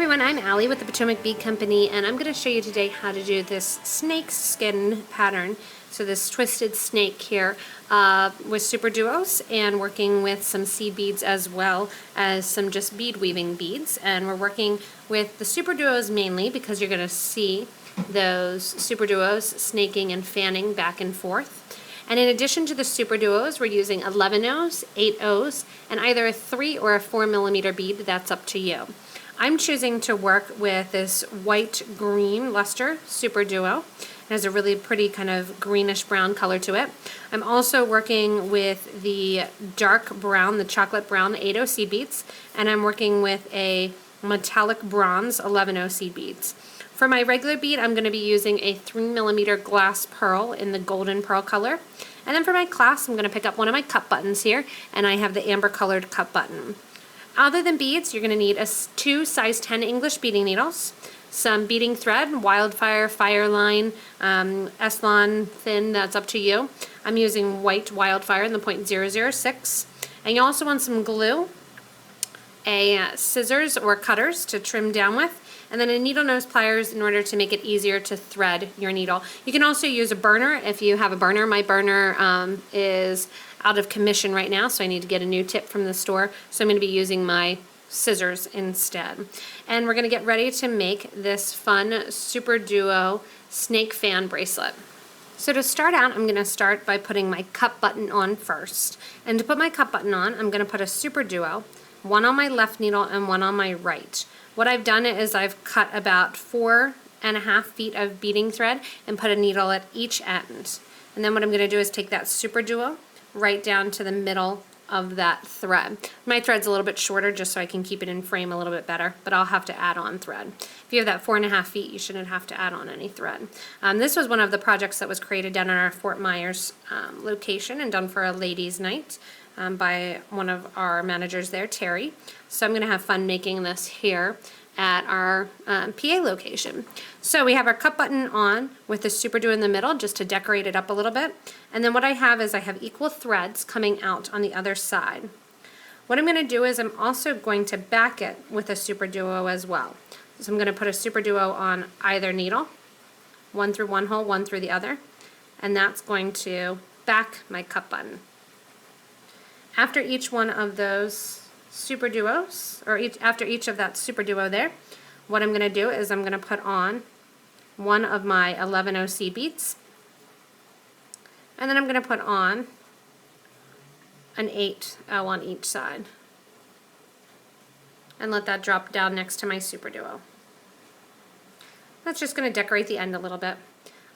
Everyone, I'm Allie with the Potomac Bead Company, and I'm going to show you today how to do this snake skin pattern. So this twisted snake here with SuperDuos, and working with some seed beads as well as some just bead weaving beads. And we're working with the SuperDuos mainly because you're going to see those SuperDuos snaking and fanning back and forth. And in addition to the SuperDuos, we're using 11-Os, 8-Os, and either a 3 or a 4 millimeter bead. That's up to you. I'm choosing to work with this white-green luster SuperDuo. It has a really pretty kind of greenish-brown color to it. I'm also working with the dark brown, the chocolate brown 8-O seed beads, and I'm working with a metallic bronze 11-O seed beads. For my regular bead, I'm going to be using a 3 millimeter glass pearl in the golden pearl color. And then for my class, I'm going to pick up one of my cup buttons here, and I have the amber colored cup button. Other than beads, you're going to need 2 size 10 English beading needles, some beading thread, wildfire, fireline, S-Lon thin, that's up to you. I'm using white wildfire in the .006. And you also want some glue, scissors or cutters to trim down with, and then a needle nose pliers in order to make it easier to thread your needle. You can also use a burner if you have a burner. My burner is out of commission right now, so I need to get a new tip from the store. So I'm going to be using my scissors instead. And we're going to get ready to make this fun SuperDuo snake fan bracelet. So to start out, I'm going to start by putting my cup button on first. And to put my cup button on, I'm going to put a SuperDuo, one on my left needle and one on my right. What I've done is I've cut about 4.5 feet of beading thread and put a needle at each end. And then what I'm going to do is take that SuperDuo right down to the middle of that thread. My thread's a little bit shorter just so I can keep it in frame a little bit better, but I'll have to add on thread. If you have that 4.5 feet, you shouldn't have to add on any thread. This was one of the projects that was created down in our Fort Myers location and done for a ladies' night by one of our managers there, Terry. So I'm going to have fun making this here at our PA location. So we have our cup button on with the SuperDuo in the middle just to decorate it up a little bit. And then what I have is I have equal threads coming out on the other side. What I'm going to do is I'm also going to back it with a SuperDuo as well. So I'm going to put a SuperDuo on either needle, one through one hole, one through the other, and that's going to back my cup button. After each one of those SuperDuos, or after each of that SuperDuo there, what I'm going to do is I'm going to put on one of my 11-O seed beads, and then I'm going to put on an 8-O on each side, and let that drop down next to my SuperDuo. That's just going to decorate the end a little bit.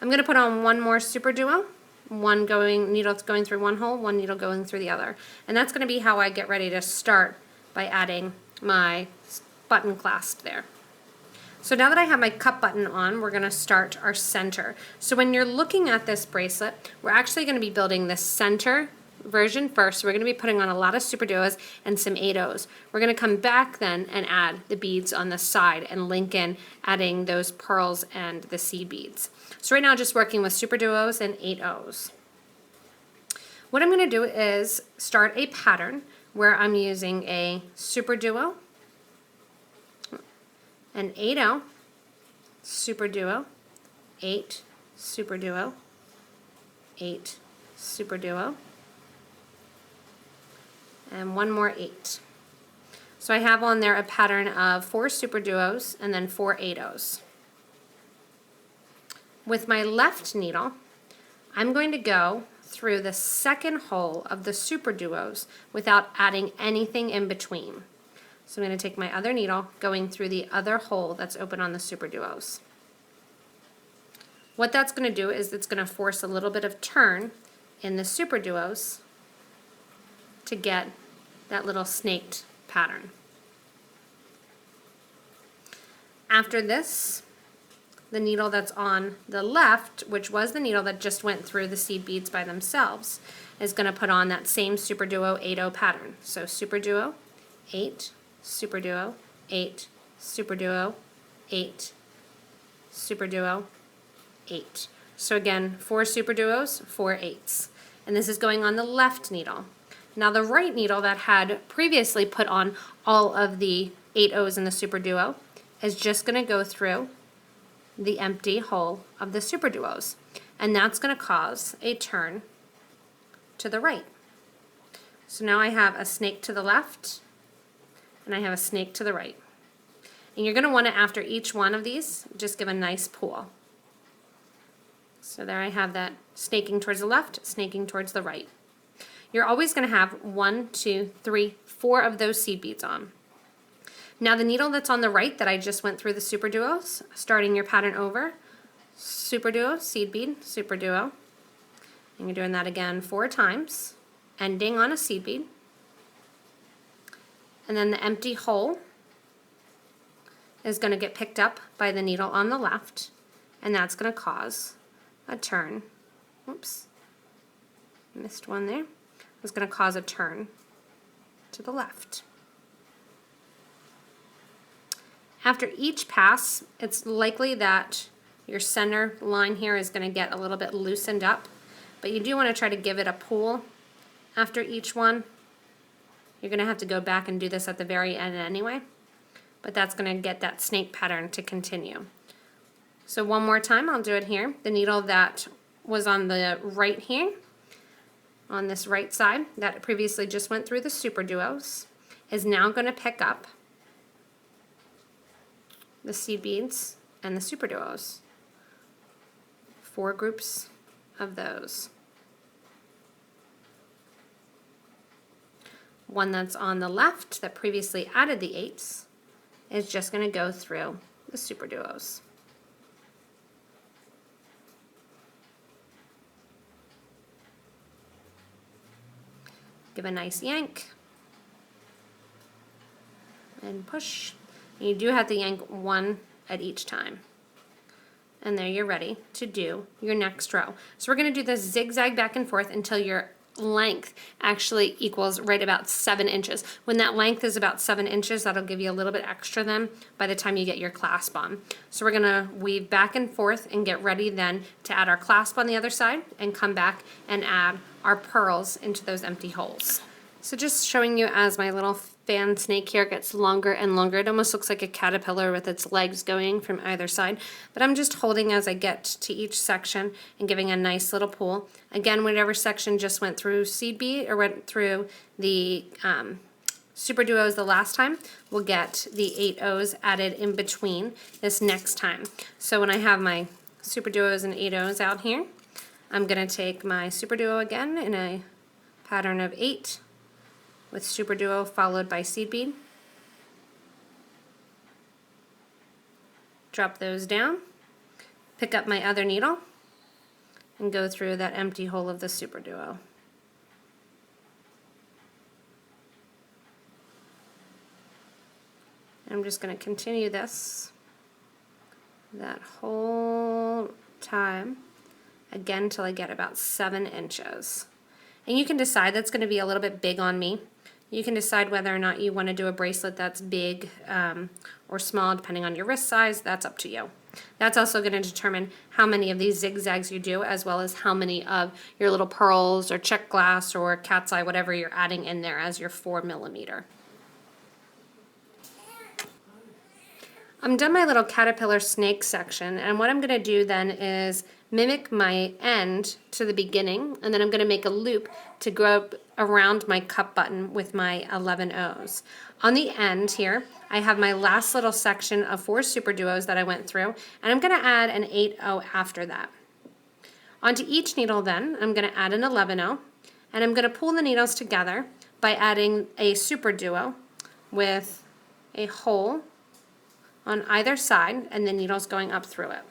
I'm going to put on one more SuperDuo, one needle going through one hole, one needle going through the other. And that's going to be how I get ready to start by adding my button clasp there. So now that I have my cup button on, we're going to start our center. So when you're looking at this bracelet, we're actually going to be building the center version first. So we're going to be putting on a lot of SuperDuos and some 8-Os. We're going to come back then and add the beads on the side and link in adding those pearls and the seed beads. So right now just working with SuperDuos and 8-Os. What I'm going to do is start a pattern where I'm using a SuperDuo, an 8-O, SuperDuo, 8, SuperDuo, 8, SuperDuo, and one more 8. So I have on there a pattern of 4 SuperDuos and then 4 8-Os. With my left needle, I'm going to go through the second hole of the SuperDuos without adding anything in between. So I'm going to take my other needle going through the other hole that's open on the SuperDuos. What that's going to do is it's going to force a little bit of turn in the SuperDuos to get that little snaked pattern. After this, the needle that's on the left, which was the needle that just went through the seed beads by themselves, is going to put on that same SuperDuo 8-O pattern. So SuperDuo, 8, SuperDuo, 8, SuperDuo, 8, SuperDuo, 8. So again, 4 SuperDuos, 4 8s. And this is going on the left needle. Now the right needle that had previously put on all of the 8 O's in the SuperDuo is just going to go through the empty hole of the SuperDuos, and that's going to cause a turn to the right. So now I have a snake to the left, and I have a snake to the right. And you're going to want to, after each one of these, just give a nice pull. So there I have that snaking towards the left, snaking towards the right. You're always going to have 1, 2, 3, 4 of those seed beads on. Now the needle that's on the right that I just went through the SuperDuos, starting your pattern over, SuperDuo, seed bead, SuperDuo. And you're doing that again 4 times, ending on a seed bead. And then the empty hole is going to get picked up by the needle on the left, and that's going to cause a turn. Oops, missed one there. It's going to cause a turn to the left. After each pass, it's likely that your center line here is going to get a little bit loosened up, but you do want to try to give it a pull after each one. You're going to have to go back and do this at the very end anyway, but that's going to get that snake pattern to continue. So one more time, I'll do it here. The needle that was on the right here, on this right side, that previously just went through the SuperDuos, is now going to pick up the seed beads and the SuperDuos. 4 groups of those. One that's on the left that previously added the 8s is just going to go through the SuperDuos. Give a nice yank and push. And you do have to yank 1 at each time. And there you're ready to do your next row. So we're going to do this zigzag back and forth until your length actually equals right about 7 inches. When that length is about 7 inches, that'll give you a little bit extra then by the time you get your clasp on. So we're going to weave back and forth and get ready then to add our clasp on the other side and come back and add our pearls into those empty holes. So just showing you as my little fan snake here gets longer and longer. It almost looks like a caterpillar with its legs going from either side, but I'm just holding as I get to each section and giving a nice little pull. Again, whatever section just went through seed bead or went through the SuperDuos the last time, we'll get the 8 O's added in between this next time. So when I have my SuperDuos and 8 O's out here, I'm going to take my SuperDuo again in a pattern of 8 with SuperDuo followed by seed bead. Drop those down, pick up my other needle, and go through that empty hole of the SuperDuo. I'm just going to continue this that whole time again till I get about 7 inches. And you can decide that's going to be a little bit big on me. You can decide whether or not you want to do a bracelet that's big or small depending on your wrist size. That's up to you. That's also going to determine how many of these zigzags you do, as well as how many of your little pearls or check glass or cat's eye, whatever you're adding in there as your 4mm. I'm done my little caterpillar snake section, and what I'm going to do then is mimic my end to the beginning, and then I'm going to make a loop to go up around my cup button with my 11 O's. On the end here, I have my last little section of 4 SuperDuos that I went through, and I'm going to add an 8 O after that. Onto each needle then, I'm going to add an 11 O, and I'm going to pull the needles together by adding a SuperDuo with a hole on either side and the needles going up through it.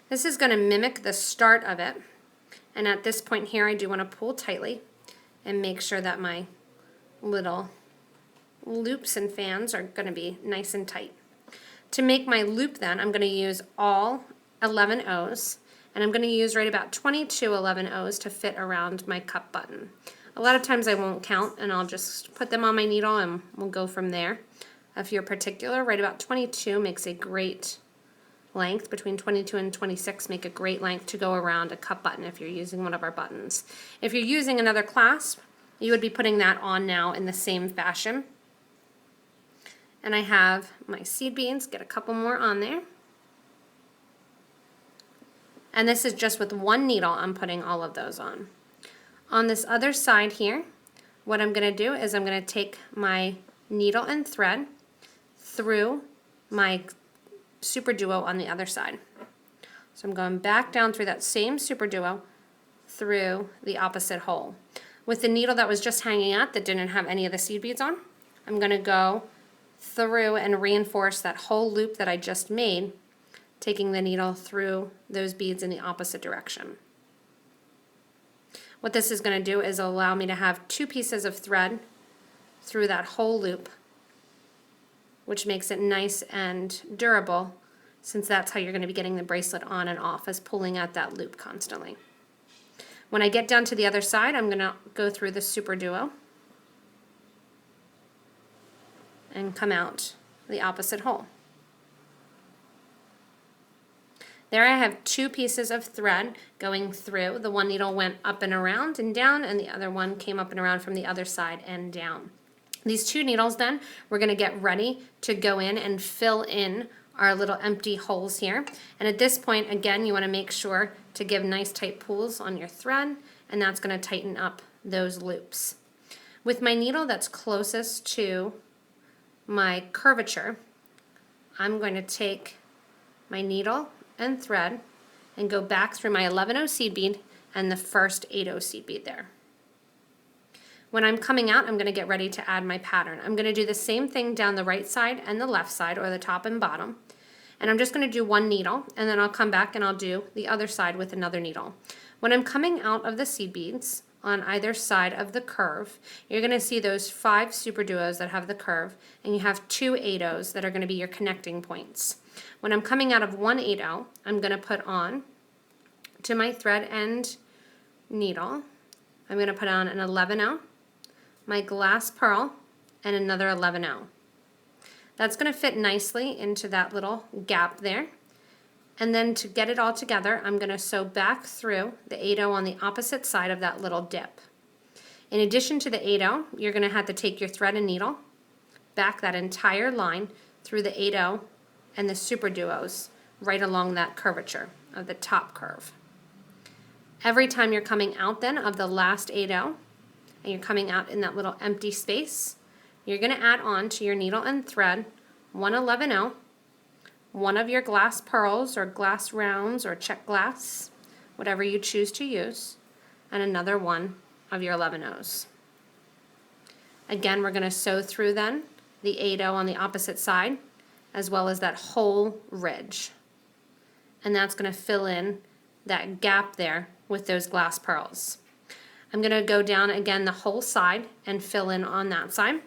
This is going to mimic the start of it, and at this point here I do want to pull tightly and make sure that my little loops and fans are going to be nice and tight. To make my loop then, I'm going to use all 11 O's, and I'm going to use right about 22 11 O's to fit around my cup button. A lot of times I won't count, and I'll just put them on my needle and we'll go from there. If you're particular, right about 22 makes a great length. Between 22 and 26 make a great length to go around a cup button if you're using one of our buttons. If you're using another clasp, you would be putting that on now in the same fashion. and I have my seed beads, get a couple more on there. And this is just with one needle, I'm putting all of those on. On this other side here, what I'm going to do is I'm going to take my needle and thread through my SuperDuo on the other side. So I'm going back down through that same SuperDuo through the opposite hole. With the needle that was just hanging out that didn't have any of the seed beads on, I'm going to go through and reinforce that whole loop that I just made, taking the needle through those beads in the opposite direction. What this is going to do is allow me to have two pieces of thread through that whole loop, which makes it nice and durable, since that's how you're going to be getting the bracelet on and off, is pulling at that loop constantly. When I get down to the other side, I'm going to go through the SuperDuo and come out the opposite hole. There I have two pieces of thread going through. The one needle went up and around and down, and the other one came up and around from the other side and down. These two needles then, we're going to get ready to go in and fill in our little empty holes here. And at this point, again, you want to make sure to give nice tight pulls on your thread, and that's going to tighten up those loops. With my needle that's closest to my curvature, I'm going to take my needle and thread and go back through my 11-0 seed bead and the first 8-0 seed bead there. When I'm coming out, I'm going to get ready to add my pattern. I'm going to do the same thing down the right side and the left side, or the top and bottom. And I'm just going to do one needle, and then I'll come back and I'll do the other side with another needle. When I'm coming out of the seed beads on either side of the curve, you're going to see those 5 SuperDuos that have the curve, and you have 2 8-0s that are going to be your connecting points. When I'm coming out of one 8-0, I'm going to put on to my thread and needle, I'm going to put on an 11-0, my glass pearl, and another 11-0. That's going to fit nicely into that little gap there. And then to get it all together, I'm going to sew back through the 8-0 on the opposite side of that little dip. In addition to the 8-0, you're going to have to take your thread and needle, back that entire line through the 8-0 and the SuperDuos right along that curvature of the top curve. Every time you're coming out then of the last 8-0, and you're coming out in that little empty space, you're going to add on to your needle and thread one 11-0, one of your glass pearls or glass rounds or check glass, whatever you choose to use, and another one of your 11-0s. Again, we're going to sew through then the 8-0 on the opposite side, as well as that whole ridge. And that's going to fill in that gap there with those glass pearls. I'm going to go down again the whole side and fill in on that side.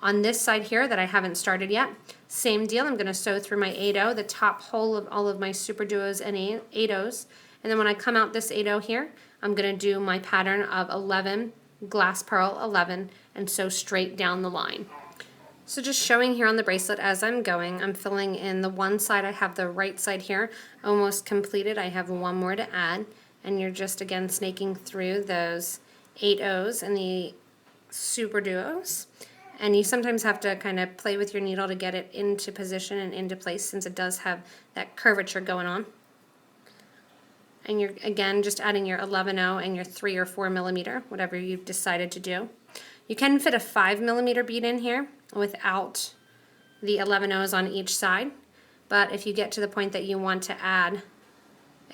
On this side here that I haven't started yet, same deal. I'm going to sew through my 8-0, the top hole of all of my SuperDuos and 8-0s. And then when I come out this 8-0 here, I'm going to do my pattern of 11, glass pearl 11, and sew straight down the line. So just showing here on the bracelet as I'm going, I'm filling in the one side. I have the right side here almost completed. I have one more to add, and you're just again snaking through those 8-0s and the SuperDuos. And you sometimes have to kind of play with your needle to get it into position and into place, since it does have that curvature going on. And you're again just adding your 11-0 and your 3 or 4 millimeter, whatever you've decided to do. You can fit a 5 millimeter bead in here without the 11-0s on each side, but if you get to the point that you want to add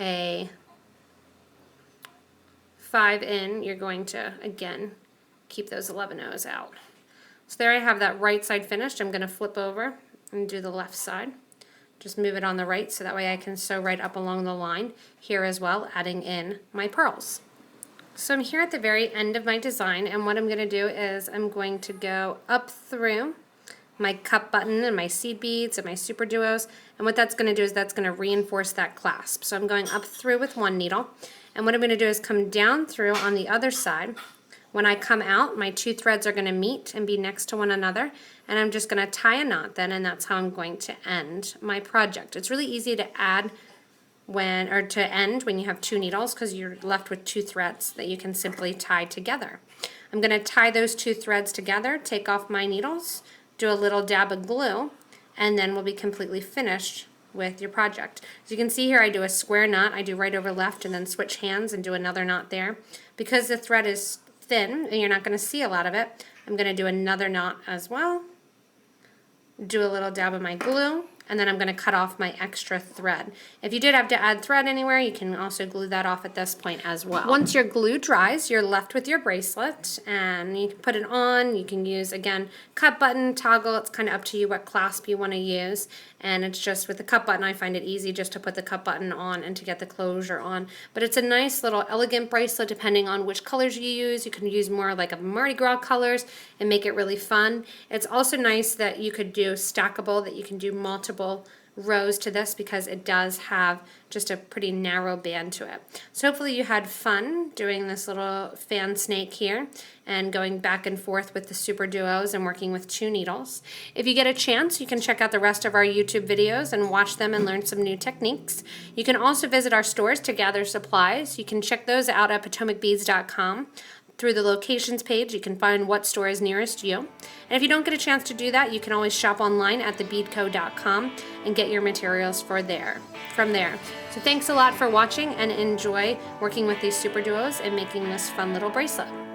a 5 in, you're going to again keep those 11-0s out. So there I have that right side finished. I'm going to flip over and do the left side. Just move it on the right so that way I can sew right up along the line here as well, adding in my pearls. So I'm here at the very end of my design, and what I'm going to do is I'm going to go up through my cup button and my seed beads and my SuperDuos, and what that's going to do is that's going to reinforce that clasp. So I'm going up through with one needle, and what I'm going to do is come down through on the other side. When I come out, my 2 threads are going to meet and be next to one another, and I'm just going to tie a knot then, and that's how I'm going to end my project. It's really easy to add to end when you have 2 needles, because you're left with 2 threads that you can simply tie together. I'm going to tie those 2 threads together, take off my needles, do a little dab of glue, and then we'll be completely finished with your project. As you can see here, I do a square knot. I do right over left and then switch hands and do another knot there. Because the thread is thin and you're not going to see a lot of it, I'm going to do another knot as well. Do a little dab of my glue, and then I'm going to cut off my extra thread. If you did have to add thread anywhere, you can also glue that off at this point as well. Once your glue dries, you're left with your bracelet, and you can put it on. You can use, again, cut button, toggle. It's kind of up to you what clasp you want to use, and it's just with the cut button, I find it easy just to put the cut button on and to get the closure on. But it's a nice little elegant bracelet depending on which colors you use. You can use more like a Mardi Gras colors and make it really fun. It's also nice that you could do stackable, that you can do multiple rows to this because it does have just a pretty narrow band to it. So hopefully you had fun doing this little fan snake here and going back and forth with the SuperDuos and working with 2 needles. If you get a chance, you can check out the rest of our YouTube videos and watch them and learn some new techniques. You can also visit our stores to gather supplies. You can check those out at PotomacBeads.com. Through the locations page, you can find what store is nearest you. And if you don't get a chance to do that, you can always shop online at thebeadco.com and get your materials from there. So thanks a lot for watching, and enjoy working with these SuperDuos and making this fun little bracelet.